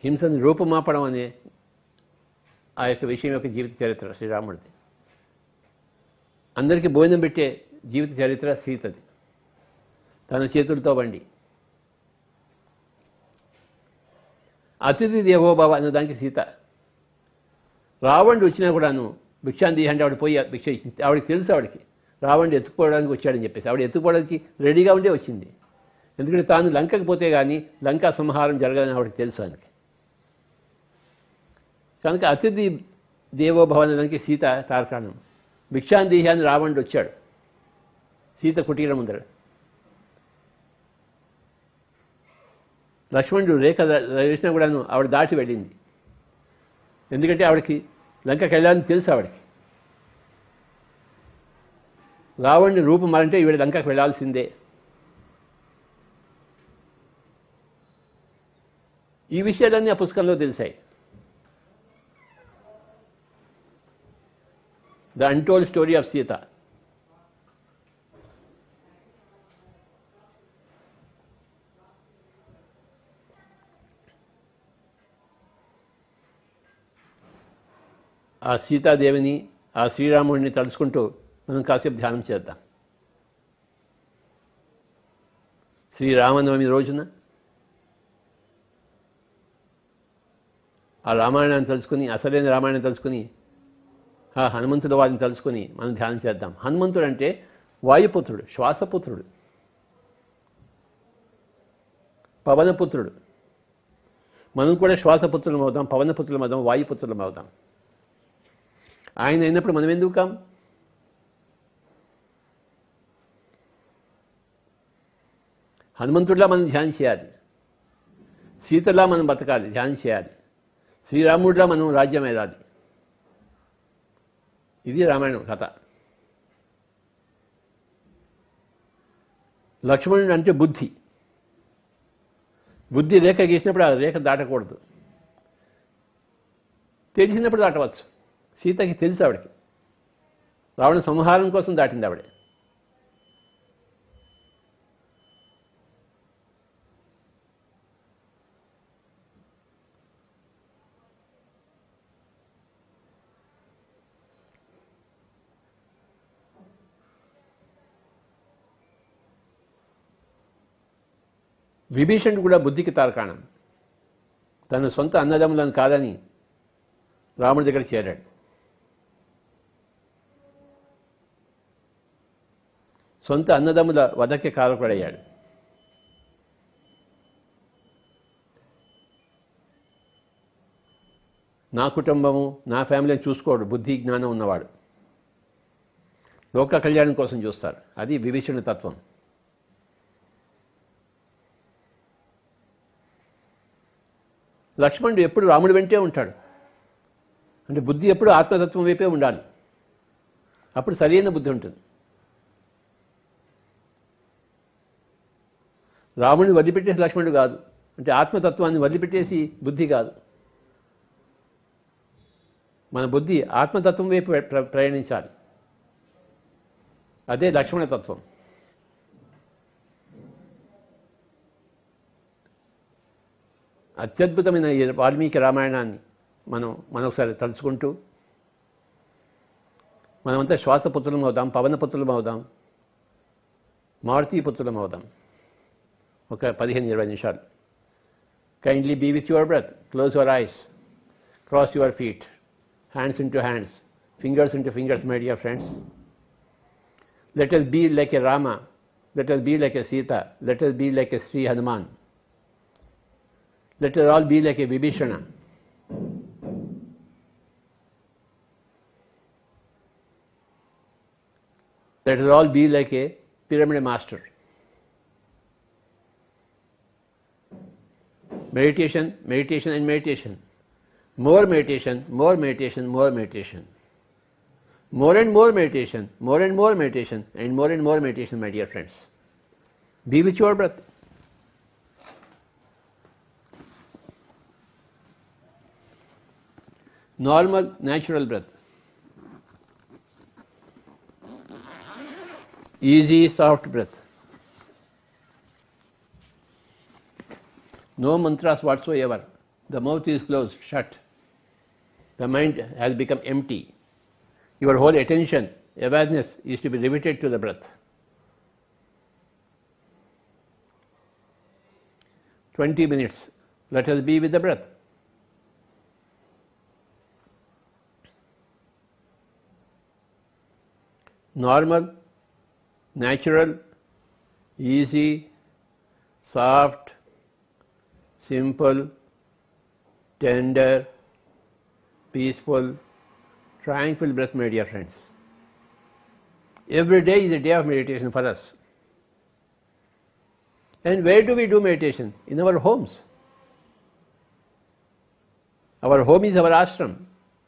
హింసను రూపుమాపడం అనే ఆ యొక్క విషయం యొక్క జీవిత చరిత్ర శ్రీరాముడిది. అందరికీ భోజనం పెట్టే జీవిత చరిత్ర సీతది, తన చేతులతో వండి. అతిథి దేవోభవ అన్నదానికి సీత. రావణుడు వచ్చినా కూడాను భిక్షాంది అంటే ఆవిడ పోయి భిక్ష ఇచ్చింది. ఆవిడకి తెలుసు, ఆవిడకి రావణుడు ఎత్తుకుపోవడానికి వచ్చాడని చెప్పేసి ఆవిడ ఎత్తుకుపోవడానికి రెడీగా ఉండే వచ్చింది. ఎందుకంటే తాను లంకకు పోతే కానీ లంకా సంహారం జరగదని ఆవిడకి తెలుసు. అందుకే కనుక అతిథి దేవోభవ అన్నదానికి సీత తార్కాణం. భిక్షాందేహి అని రావణుడు వచ్చాడు సీత కుటీరం ముందర. లక్ష్మణుడు రేఖ వేసినా కూడాను ఆవిడ దాటి వెళ్ళింది. ఎందుకంటే ఆవిడకి లంకకి వెళ్ళాలని తెలుసు. ఆవిడకి రావణుడి రూపం మారంటే ఈవిడ లంకకు వెళ్ళాల్సిందే. ఈ విషయాలన్నీ ఆ పుస్తకంలో తెలిసాయి. The untold story of Sita. ఆ సీతాదేవిని, ఆ శ్రీరాముడిని తలుచుకుంటూ మనం కాసేపు ధ్యానం చేద్దాం. శ్రీరామనవమి రోజున ఆ రామాయణాన్ని తలుచుకుని, అసలైన రామాయణం తలుచుకుని, ఆ హనుమంతుల వారిని తలుచుకొని మనం ధ్యానం చేద్దాం. హనుమంతుడు అంటే వాయుపుత్రుడు, శ్వాసపుత్రుడు, పవనపుత్రుడు. మనం కూడా శ్వాసపుత్రులం అవుదాం, పవనపుత్రులం అవుదాం, వాయుపుత్రులం అవుదాం. ఆయన అయినప్పుడు మనం ఎందుకు కాం? హనుమంతుడిలా మనం ధ్యానం చేయాలి, సీతలా మనం బతకాలి, ధ్యానం చేయాలి, శ్రీరాముడిలా మనం రాజ్యం ఏదాలి. ఇది రామాయణం కథ. లక్ష్మణుడు అంటే బుద్ధి. బుద్ధి రేఖ గీసినప్పుడు ఆ రేఖ దాటకూడదు, తెలిసినప్పుడు దాటవచ్చు. సీతకి తెలుసు, ఆవిడకి రావణ సంహారం కోసం దాటింది ఆవిడ. విభీషణుడు కూడా బుద్ధికి తార్కాణం. తన సొంత అన్నదమ్ములను కాదని రాముడి దగ్గర చేరాడు. సొంత అన్నదమ్ముల వధకి కారకుడయ్యాడు. నా కుటుంబము, నా ఫ్యామిలీని చూసుకోడు బుద్ధి జ్ఞానం ఉన్నవాడు. లోక కళ్యాణం కోసం చూస్తారు. అది విభీషణుడి తత్వం. లక్ష్మణుడు ఎప్పుడు రాముడి వెంటే ఉంటాడు. అంటే బుద్ధి ఎప్పుడు ఆత్మతత్వం వైపే ఉండాలి, అప్పుడు సరైన బుద్ధి ఉంటుంది. రాముడిని వదిలిపెట్టేసి లక్ష్మణుడు కాదు, అంటే ఆత్మతత్వాన్ని వదిలిపెట్టేసి బుద్ధి కాదు. మన బుద్ధి ఆత్మతత్వం వైపు ప్రయాణించాలి. అదే లక్ష్మణ తత్వం. అత్యద్భుతమైన ఈ వాల్మీకి రామాయణాన్ని మనొకసారి తలుచుకుంటూ మనమంతా శ్వాసపుత్రులం అవుదాం, పవనపుత్రులం అవుదాం, మారుతీపుత్రులం అవుదాం. ఒక 15-20 నిమిషాలు. Kindly be with your breath, close your eyes, cross your feet, hands into hands, fingers into fingers, my dear friends. Let us be like a Rama Let us be like a Sita. Let us be like a Sri Hanuman. Let us all be like a Vibhishana. Let us all be like a pyramid master. Meditation, meditation and meditation. More meditation, more meditation, more meditation. More and more meditation, more and more meditation, and more meditation, my dear friends. Be with your breath. Normal, natural breath. Easy, soft breath. No mantras whatsoever. The mouth is closed, shut. The mind has become empty. Your whole attention, awareness is to be riveted to the breath. 20 minutes. Let us be with the breath. Normal, natural, easy, soft, simple, tender, peaceful, tranquil breath, my dear friends. Every day is a day of meditation for us. And where do we do meditation? In our homes. Our home is our ashram.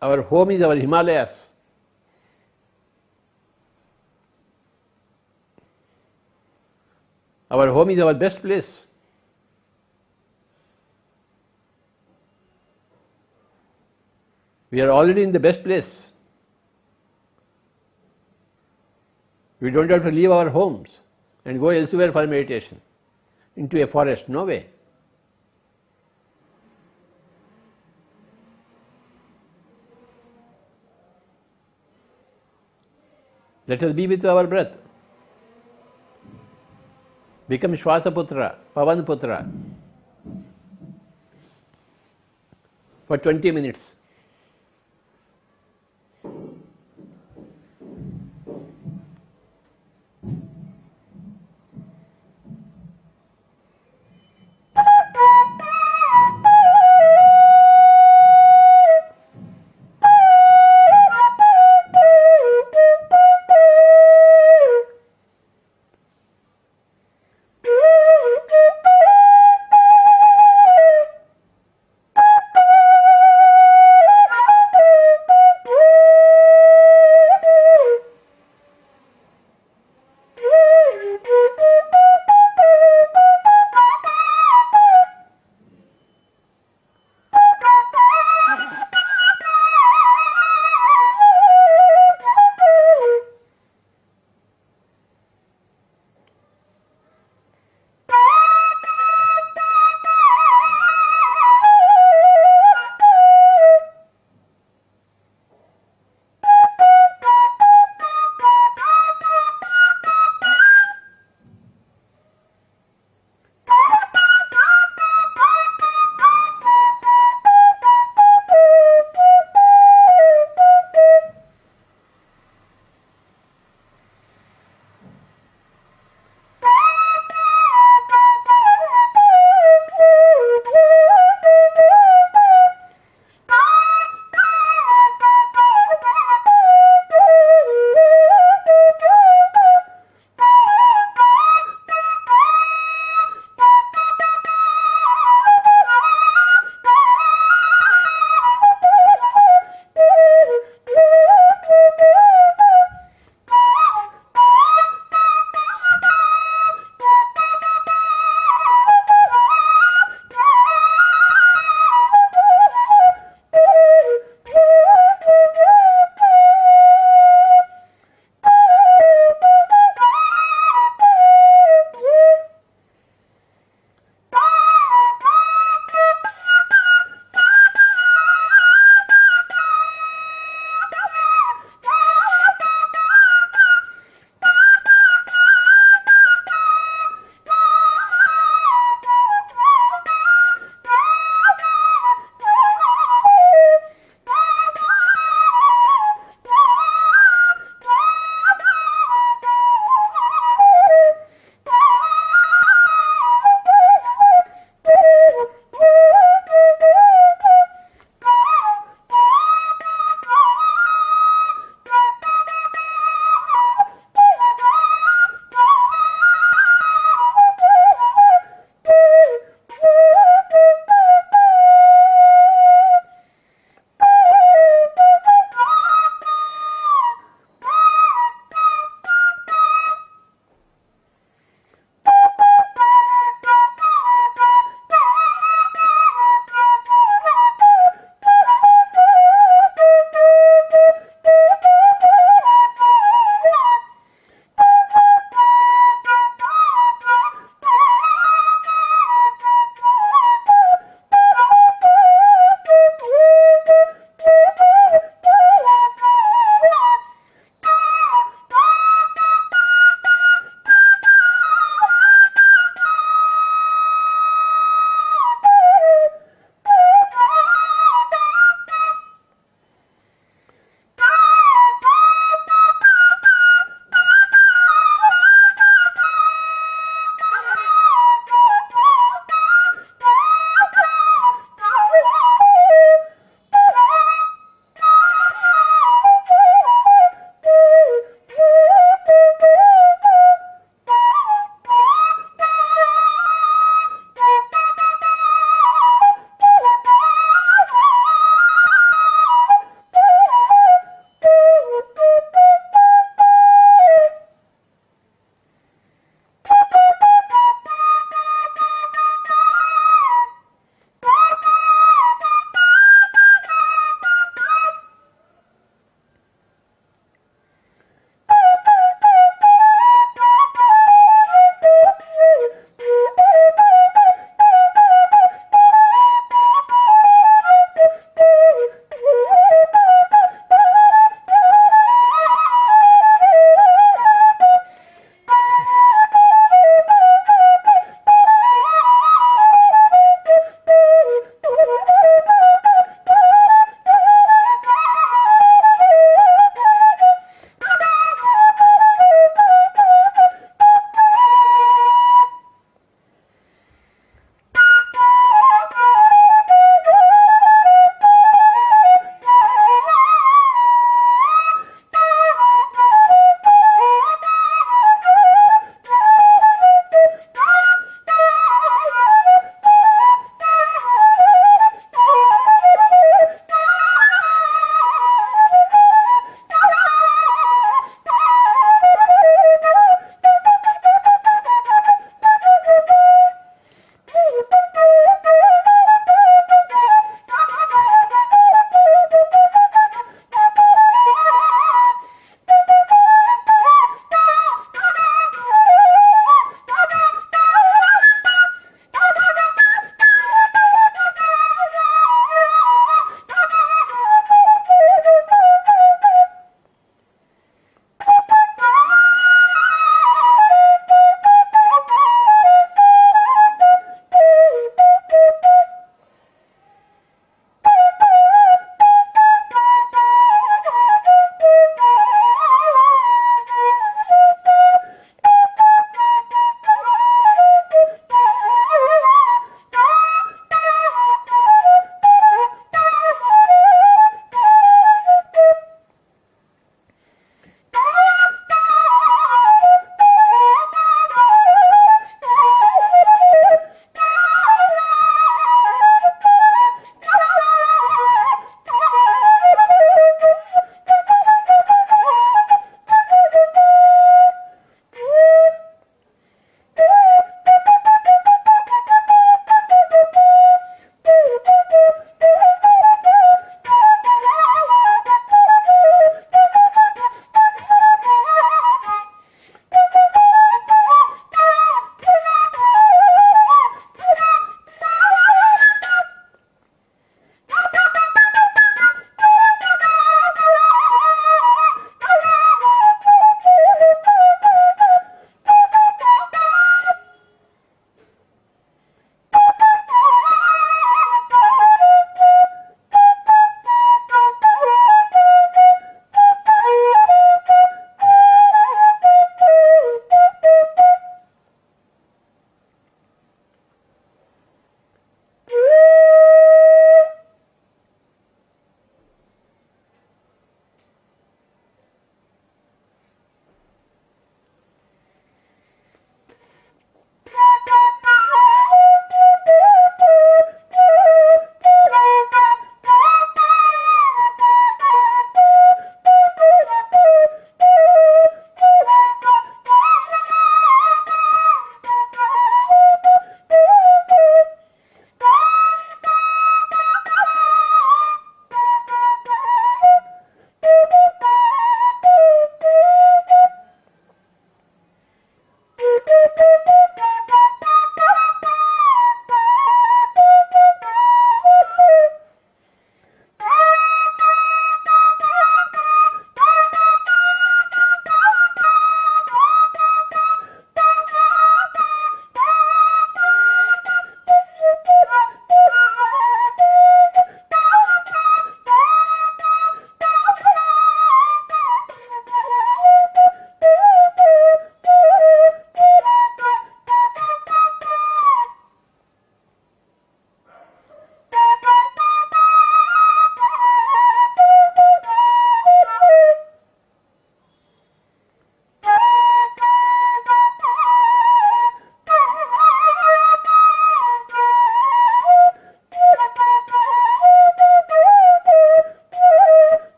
Our home is our Himalayas. Our home is our best place. We are already in the best place. We don't have to leave our homes and go elsewhere for meditation, into a forest. No way. Let us be with our breath. Become Shwasaputra, Pavanputra for 20 minutes.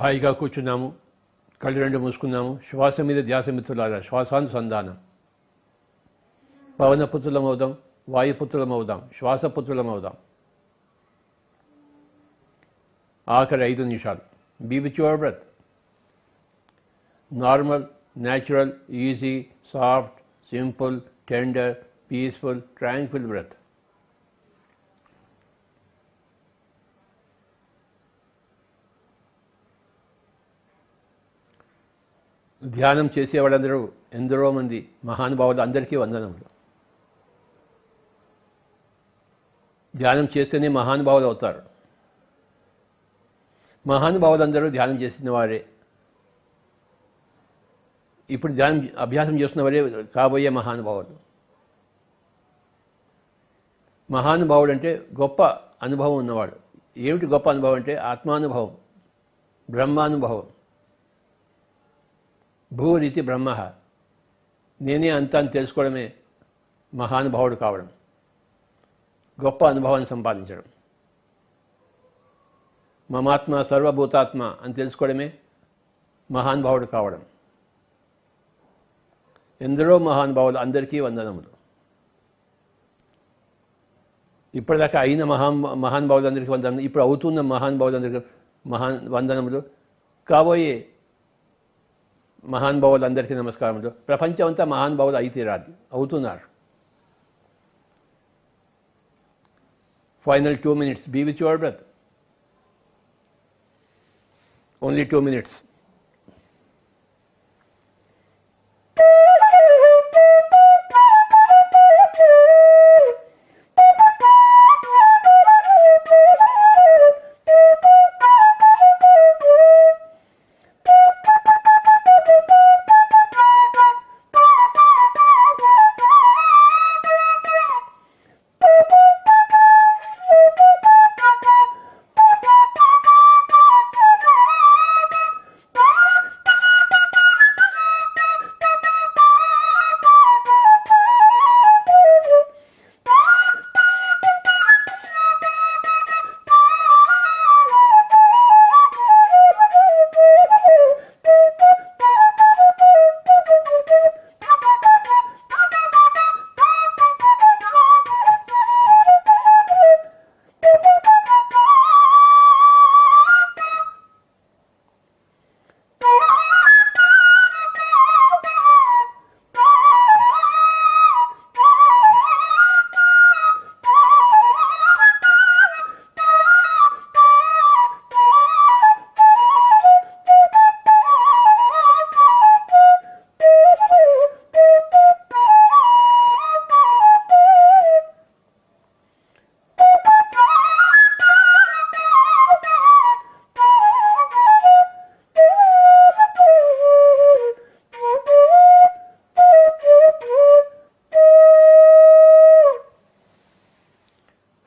హాయిగా కూర్చున్నాము, కళ్ళు రెండు మూసుకున్నాము. శ్వాస మీద ధ్యాస మిత్రులారా, శ్వాసానుసంధానం. పవనపుత్రులమవుదాం, వాయుపుత్రులమవుదాం, శ్వాసపుత్రులమవుదాం. ఆఖరి 5 నిమిషాలు. Be with your breath. Normal, natural, easy, soft, simple, tender, peaceful, tranquil breath. ధ్యానం చేసేవాళ్ళందరూ ఎందరో మంది మహానుభావులు, అందరికీ వందనములు. ధ్యానం చేస్తేనే మహానుభావులు అవుతారు. మహానుభావులందరూ ధ్యానం చేసిన వారే. ఇప్పుడు ధ్యానం అభ్యాసం చేస్తున్న వారే కాబోయే మహానుభావులు. మహానుభావుడు అంటే గొప్ప అనుభవం ఉన్నవాడు. ఏమిటి గొప్ప అనుభవం అంటే? ఆత్మానుభవం, బ్రహ్మానుభవం. భూరితి బ్రహ్మ, నేనే అంతా అని తెలుసుకోవడమే మహానుభావుడు కావడం, గొప్ప అనుభవాన్ని సంపాదించడం. మమాత్మ సర్వభూతాత్మ అని తెలుసుకోవడమే మహానుభావుడు కావడం. ఎందరో మహానుభావులు, అందరికీ వందనములు. ఇప్పటిదాకా అయిన మహానుభావులందరికీ వందనములు. ఇప్పుడు అవుతున్న మహానుభావులందరికీ వందనములు. కాబోయే మహానుభావులందరికీ నమస్కారములు. ప్రపంచం అంతా మహానుభావులు అయితే రాదు, అవుతున్నారు. Final 2 minutes. Be with your breath. Only 2 minutes.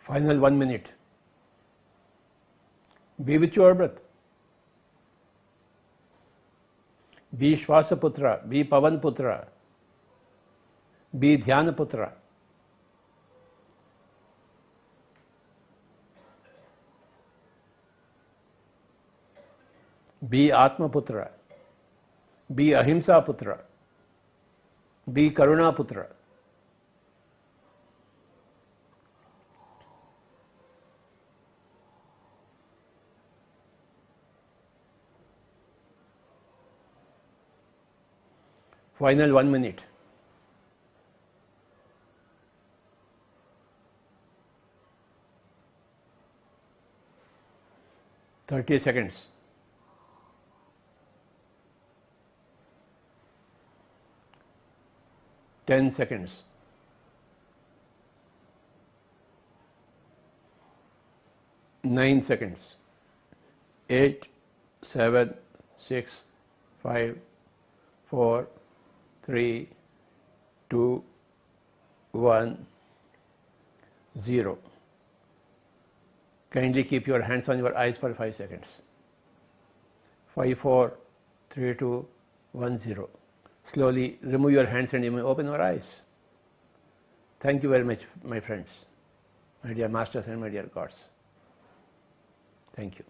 Final 1 minute. Be with your breath. Be Shvasaputra, be Pavanputra, be Dhyanaputra. Be Atmaputra, be Ahimsa Putra, be Karuna Putra. Final 1 minute. Thirty seconds. 10 seconds. 9 seconds. 8, 7, 6, 5, 4, 3, 2, 1, 0. Kindly keep your hands on your eyes for 5 seconds. 5, 4, 3, 2, 1, 0. Slowly remove your hands and you may open your eyes. Thank you very much, my friends, my dear masters and my dear gods. Thank you.